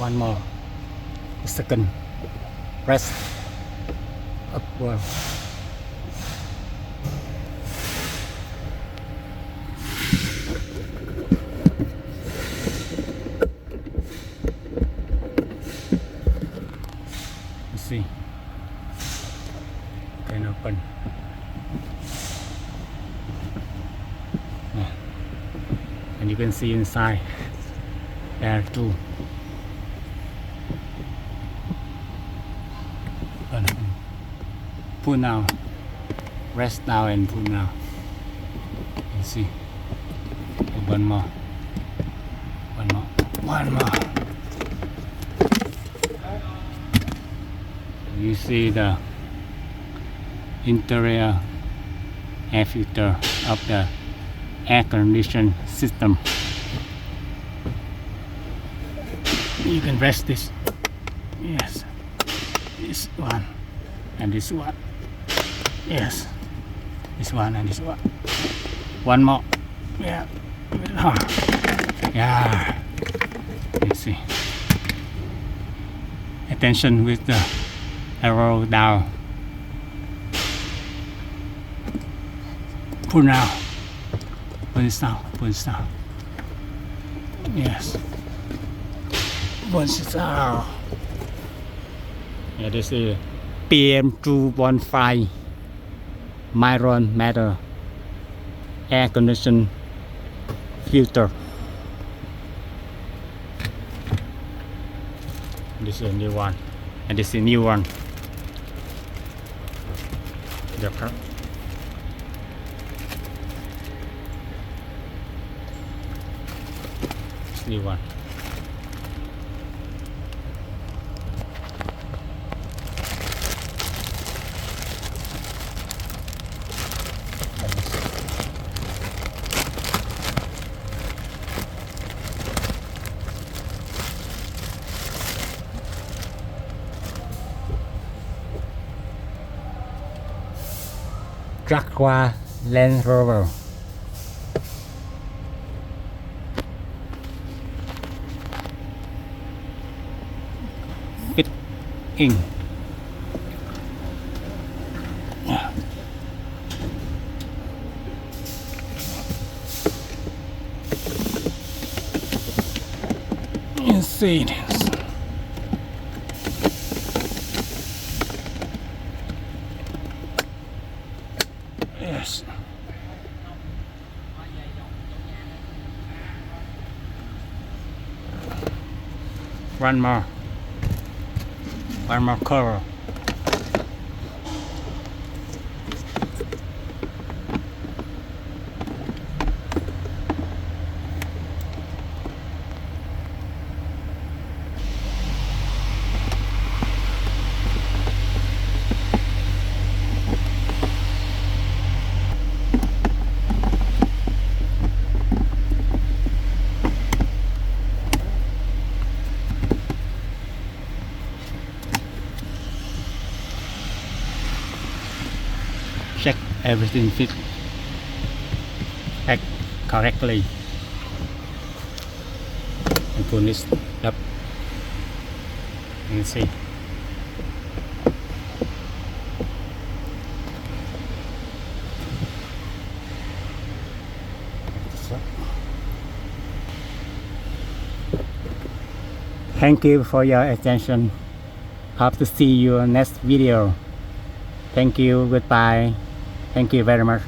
one more second rest upward. Let's see, can open. And you can see inside there too. Pull now, rest now and pull now. You see, one more. You see the interior air filter of the air conditioning system. You can rest this. Yes, this one and this one. Yes, this one and this one. One more. Yeah. Yeah. You see. Attention with the arrow down. Pull now. Pull this down. Pull this down. Yes. Pull this down. Yeah, this is PM215 Myron Matter air condition filter. This is a new one, and this is a new one. Yep. This new one. Jaguar Land Rover. Fit in. Insane. Yes. One more cover. Check everything fit act correctly and pull this up and see. Thank you for your attention. Hope to see you in next video. Thank you. Goodbye. Thank you very much.